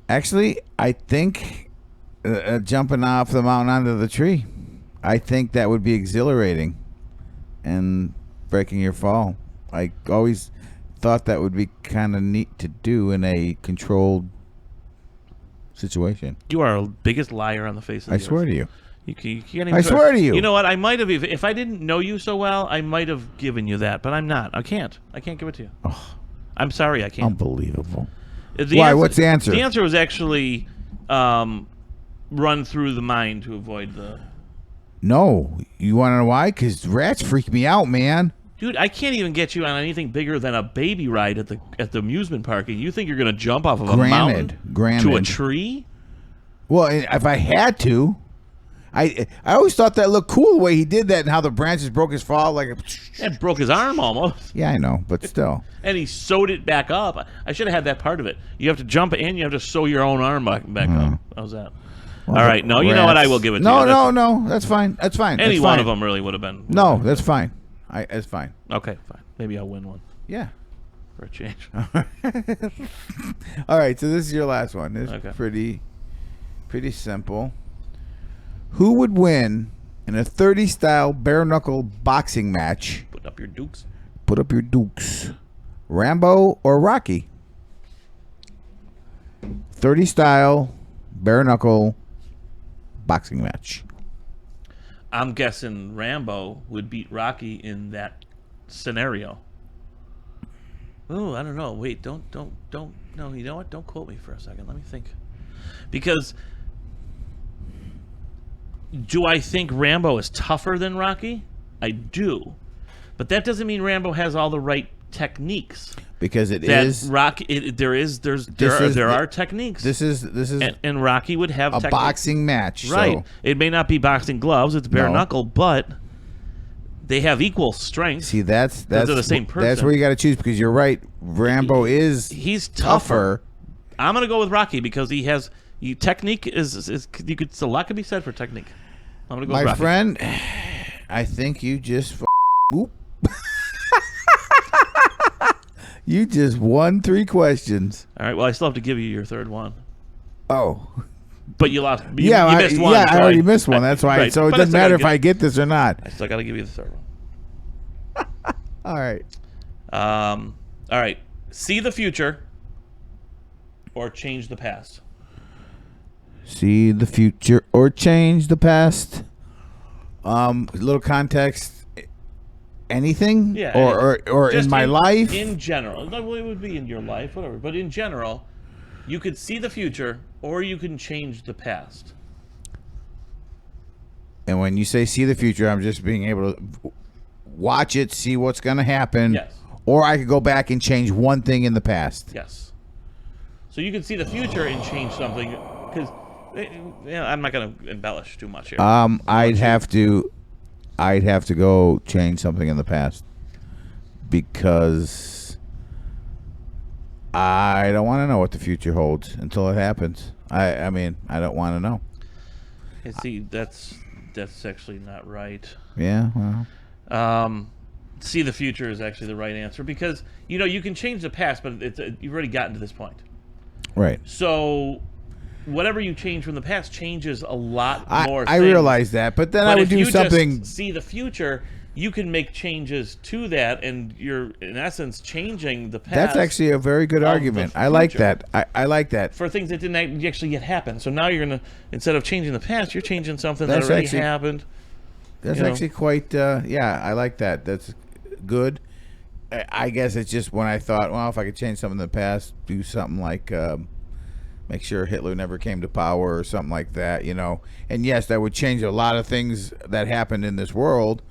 Actually, I think jumping off the mountain onto the tree. I think that would be exhilarating and breaking your fall. I always thought that would be kind of neat to do in a controlled situation. You are the biggest liar on the face of the earth. I swear to you. You can't even I swear to you. You know what? I might have, if I didn't know you so well, I might have given you that, but I'm not. I can't give it to you. Oh, I'm sorry, I can't. unbelievable. Why? What's the answer? The answer was actually run through the mind to avoid the... No. You want to know why? Because rats freak me out, man. Dude, I can't even get you on anything bigger than a baby ride at the amusement park, and you think you're going to jump off of a mountain to a tree? Well, if I had to... I always thought that looked cool the way he did that and how the branches broke his fall It broke his arm almost. Yeah, I know, but still. And he sewed it back up. I should have had that part of it. You have to jump in, you have to sew your own arm back up. How's that? Well, all right, no, you know what? I will give it to you. No, that's fine. That's fine. Any that's one fine. of them really would have been. No, that's fine. It's fine. Okay, fine. Maybe I'll win one Yeah. for a change. All right, so this is your last one. It's pretty simple. Who would win in a 30-style bare-knuckle boxing match? Put up your dukes. Put up your dukes. Rambo or Rocky? 30-style bare-knuckle boxing match. I'm guessing Rambo would beat Rocky in that scenario. Oh, I don't know. Wait, don't. No, you know what? Don't quote me for a second. Let me think. Because do I think Rambo is tougher than Rocky? I do. But that doesn't mean Rambo has all the right techniques. Because Rocky, there are techniques. This is and Rocky would have a boxing match, right? So. It may not be boxing gloves; it's bare knuckle, but they have equal strength. See, that's they're the same person. That's where you got to choose because you're right. Rambo he's tougher. I'm gonna go with Rocky because he has technique is a lot can be said for technique. I'm gonna go with Rocky. My friend, I think you just you just won 3 questions. All right. Well, I still have to give you your third one. Oh. But you lost. You missed one. Yeah, I already missed one. That's why. Right. So it doesn't matter if I get this or not. I still got to give you the third one. All right. All right. See the future or change the past. See the future or change the past. A little context. Anything? Yeah. Or in my life? In general. It would be in your life, whatever. But in general, you could see the future or you can change the past. And when you say see the future, I'm just being able to watch it, see what's going to happen. Yes. Or I could go back and change one thing in the past. Yes. So you could see the future and change something because I'm not going to embellish too much here. I'd have to go change something in the past because I don't want to know what the future holds until it happens. I mean, I don't want to know. See, that's actually not right. Yeah, well. See the future is actually the right answer because, you can change the past, but you've already gotten to this point. Right. So whatever you change from the past changes a lot more I realize that, but then I would do something. Just see the future, you can make changes to that, and you're in essence changing the past. That's actually a very good argument. I like that. I like that for things that didn't actually yet happen. So now you're gonna, instead of changing the past, you're changing something that already happened. That's actually quite. I like that. That's good. I guess it's just when I thought, well, if I could change something in the past, do something like. Make sure Hitler never came to power or something like that, And yes, that would change a lot of things that happened in this world,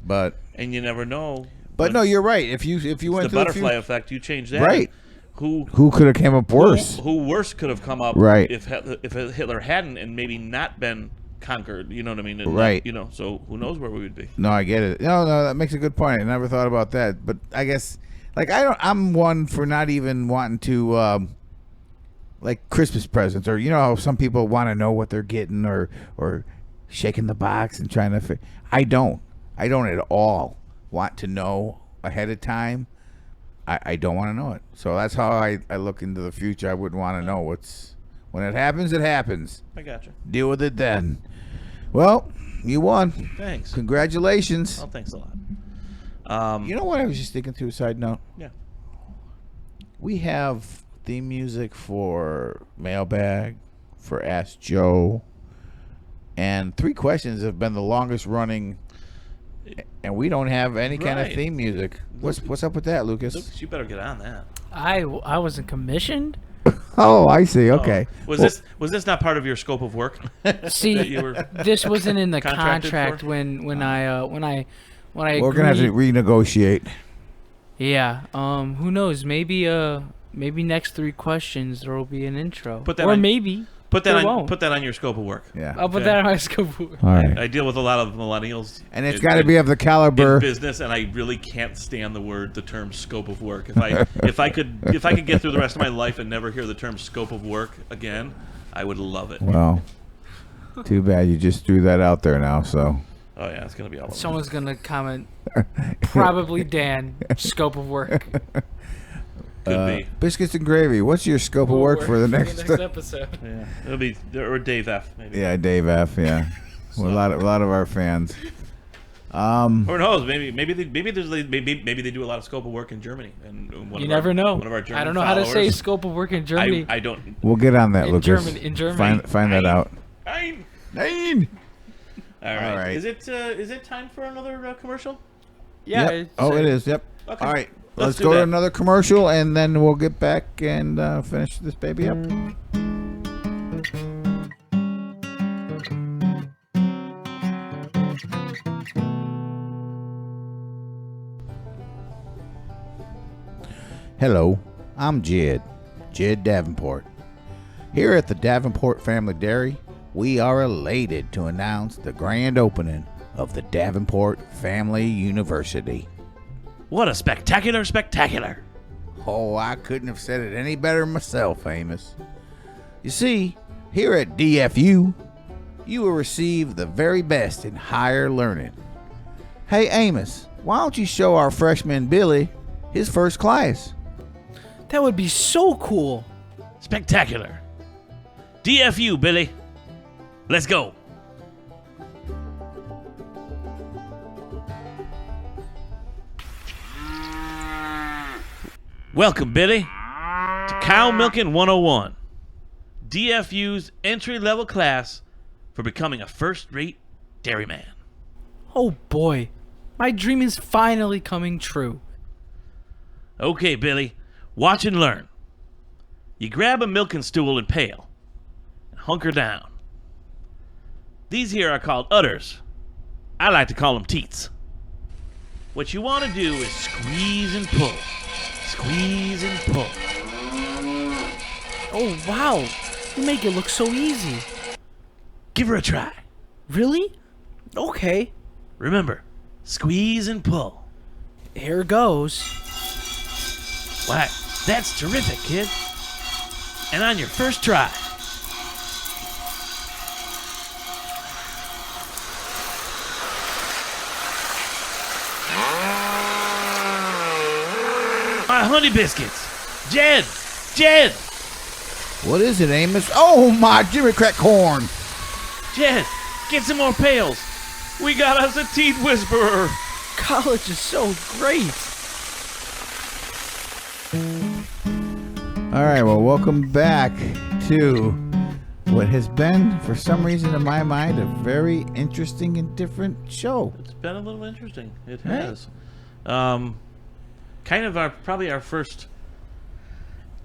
but and you never know. But no, you're right. If you went the butterfly effect, you change that. Right. Who could have came up worse? Who worse could have come up? Right. If Hitler hadn't and maybe not been conquered. You know what I mean? And Right. you know, so who knows where we would be? No, I get it. No, that makes a good point. I never thought about that. But I guess, like, I'm one for not even wanting to, like, Christmas presents, or you know how some people want to know what they're getting, or shaking the box and trying to. I don't at all want to know ahead of time. I don't want to know it. So that's how I look into the future. I wouldn't want to know when it happens. It happens. I gotcha. Deal with it then. Well, you won. Thanks. Congratulations. Well, thanks a lot. You know what I was just thinking through, side note? Yeah. We have theme music for Mailbag, for Ask Joe, and 3 Questions have been the longest running, and we don't have any kind of Right. theme music. What's up with that, Lucas? Lucas, you better get on that. I wasn't commissioned. Oh, I see. Okay. Was this not part of your scope of work? See, That you were this wasn't in the contracted contract for? when I We're gonna have to agreed. renegotiate. Yeah. Who knows? Maybe next 3 questions there will be an intro. Put that or on- maybe put that there on won't. put that on your scope of work. Yeah. I'll put Okay. that on my scope. All right. I deal with a lot of millennials, And it's in- got to in- be of the in caliber. business, and I really can't stand the term scope of work. If I could get through the rest of my life and never hear the term scope of work again, I would love it. Well, too bad you just threw that out there now. So. Oh yeah, it's gonna be all over. Someone's gonna comment. Probably Dan. Scope of work. Could be. Biscuits and gravy. What's your scope of work for the next? episode. Yeah, it'll be or Dave F. Maybe. Yeah, Dave F. Yeah, well, a lot of our fans. Or who knows? Maybe they do a lot of scope of work in Germany. And You never know. One of our German I don't know how to say followers- scope of work in Germany. I don't. We'll get on that, In Lucas. Germany- in Germany. Find that out. Fine. Nine. All right. All right. Is it time for another commercial? yeah. Yep. it's- Oh, it is. Yep. Okay. All right. Let's Let's do go to that. another commercial, and then we'll get back and finish this baby up. Hello, I'm Jed Davenport. Here at the Davenport Family Dairy, we are elated to announce the grand opening of the Davenport Family University. What a spectacular! Oh, I couldn't have said it any better myself, Amos. You see, here at DFU, you will receive the very best in higher learning. Hey, Amos, why don't you show our freshman Billy his first class? That would be so cool. Spectacular. DFU, Billy. Let's go. Welcome, Billy, to Cow Milking 101, DFU's entry-level class for becoming a first-rate dairyman. Oh boy, my dream is finally coming true. Okay, Billy, watch and learn. You grab a milking stool and pail, and hunker down. These here are called udders. I like to call them teats. What you want to do is squeeze and pull. Squeeze and pull. Oh wow, you make it look so easy. Give her a try. Really? Okay, Remember, squeeze and pull. here goes. Why, that's terrific, kid. And on your first try. My honey biscuits. Jed! What is it, Amos? Oh, my Jimmy Crack corn. Jed, get some more pails. We got us a teeth whisperer. College is so great. All right, well, welcome back to what has been, for some reason in my mind, a very interesting and different show. It's been a little interesting. It Right. has. Kind of probably our first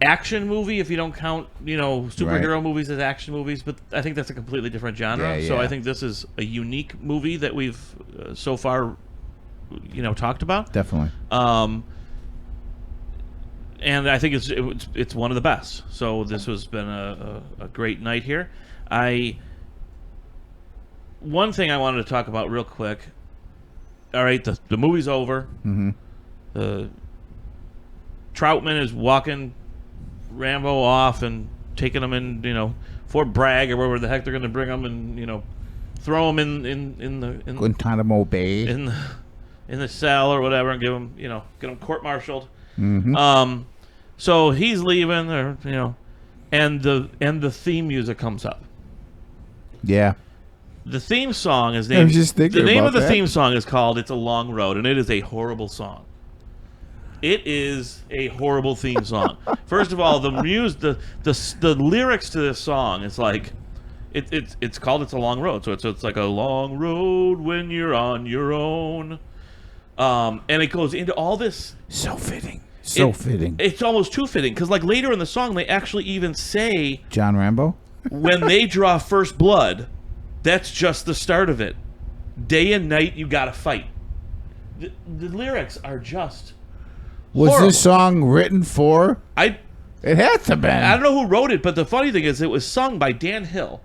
action movie, if you don't count, superhero movies as action movies, but I think that's a completely different genre. Yeah, So yeah. I think this is a unique movie that we've so far, talked about. Definitely. And I think it's one of the best. So this has been a great night here. I one thing I wanted to talk about real quick. All right, the movie's over. Mm-hmm. Troutman is walking Rambo off and taking him in, Fort Bragg or wherever the heck they're going to bring him, and throw him in the Guantanamo Bay in the cell or whatever, and get him court-martialed. Mm-hmm. So he's leaving, and the theme music comes up. Yeah. The theme song is I was just the thinking name about of the that. theme song is called "It's a Long Road," and it is a horrible song. It is a horrible theme song. First of all, the lyrics to this song is like, it's called "It's a Long Road," so it's like a long road when you're on your own, and it goes into all this. So fitting. So fitting. It's almost too fitting because like later in the song they actually even say John Rambo? when they draw first blood, that's just the start of it. Day and night you gotta fight. The lyrics are just Was horrible. this song written for? It had to be. I don't know who wrote it, but the funny thing is it was sung by Dan Hill.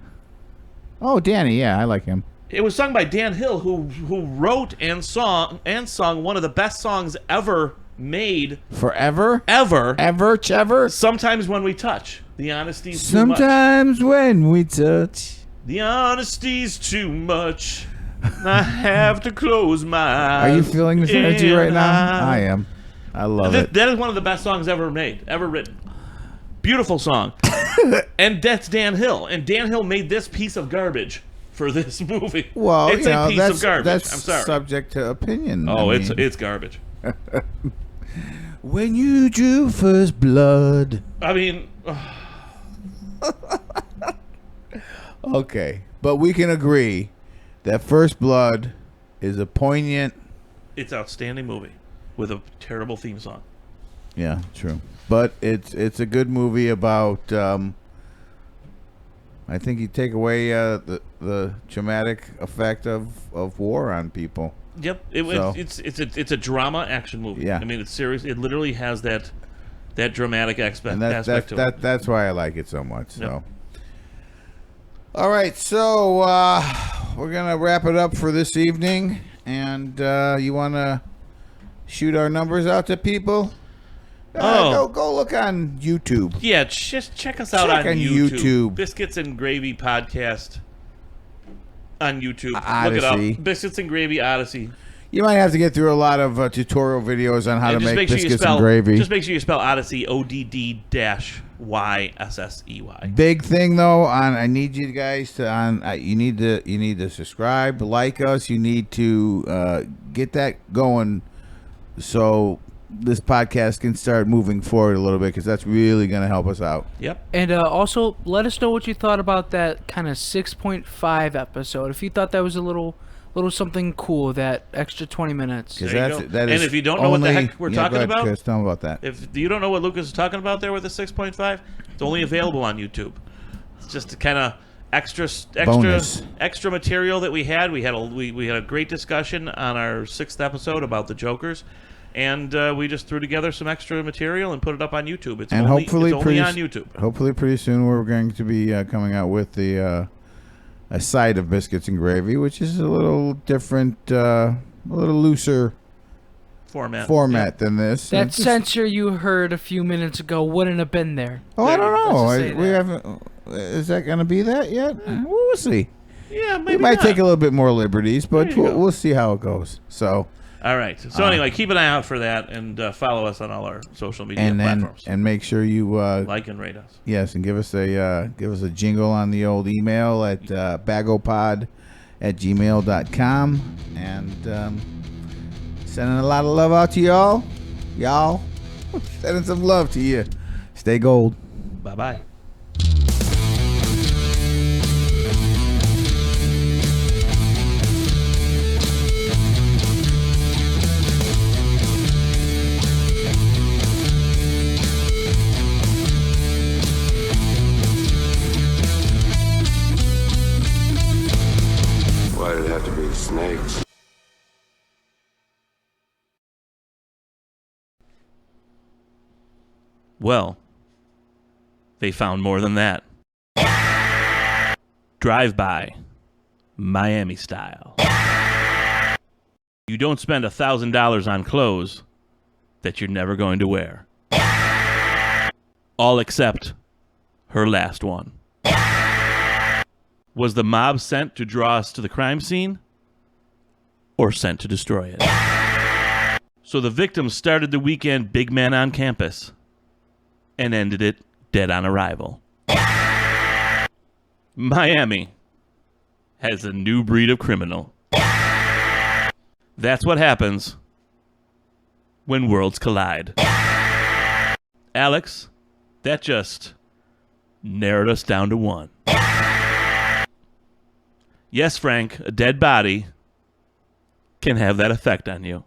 Oh, Danny, yeah, I like him. It was sung by Dan Hill, who wrote and sung one of the best songs ever made. Forever? Ever. Ever, Chever? Sometimes when we touch. The honesty's too much. Sometimes when we touch. The honesty's too much. I have to close my eyes. Are you feeling this energy right now? I am. I love it. That is one of the best songs ever made, ever written. Beautiful song. And that's Dan Hill. And Dan Hill made this piece of garbage for this movie. Well, it's a piece that's, of garbage. That's I'm sorry. subject to opinion. Oh, I it's mean, it's garbage. When you drew first blood. I mean, Okay, but we can agree that First Blood is a poignant. it's an outstanding movie with a terrible theme song. Yeah, true. But it's a good movie about. I think you take away the traumatic effect of war on people. Yep, So- it's a drama action movie. Yeah. I mean it's serious. It literally has that dramatic aspect And to it. that's why I like it so much. So, Yep. all right, so we're gonna wrap it up for this evening, and you want to shoot our numbers out to people? Go look on YouTube. Yeah, just check us out Check on on YouTube. YouTube. Biscuits and Gravy Podcast on YouTube. Look Odd-yssey. it up. Biscuits and Gravy Odyssey. You might have to get through a lot of tutorial videos on how to And just make sure you biscuits spell, and gravy. Just make sure you spell Odyssey ODD-YSSEY. Big thing though, I need you guys to you need to subscribe, like us. You need to get that going so this podcast can start moving forward a little bit, because that's really going to help us out. Yep. And also, let us know what you thought about that kind of 6.5 episode. If you thought that was a little something cool, that extra 20 minutes. 'Cause There you that's- go. that And is if you don't know what the only- heck we're yeah, talking go ahead, about, Chris, tell them about that. if you don't know what Lucas is talking about there with the 6.5, it's only available on YouTube. It's just a kind of Bonus. extra material that we had. We had a great discussion on our 6th episode about the Jokers. And we just threw together some extra material and put it up on YouTube. It's And only hopefully on YouTube. Hopefully pretty soon we're going to be coming out with a side of Biscuits and Gravy, which is a little different, a little looser format than this. That It's just- censor you heard a few minutes ago wouldn't have been there. Oh, I don't know. Let's just say We that. haven't. Is that going to be that yet? We'll see. Yeah, We maybe might not. take a little bit more liberties, but There you go. we'll see how it goes. So, All right. So anyway, keep an eye out for that, and follow us on all our social media and then platforms. and make sure you Like and rate us. yes, and give us a jingle on the old email at bagopod@gmail.com, and sending a lot of love out to y'all. Sending some love to you. Stay gold. Bye-bye. Why did it have to be snakes? Well, they found more than that. Drive-by. Miami style. You don't spend $1,000 on clothes that you're never going to wear. All except her last one. Was the mob sent to draw us to the crime scene or sent to destroy it? So the victim started the weekend big man on campus and ended it dead on arrival. Miami has a new breed of criminal. That's what happens when worlds collide. Alex, that just narrowed us down to one. Yes, Frank, a dead body can have that effect on you.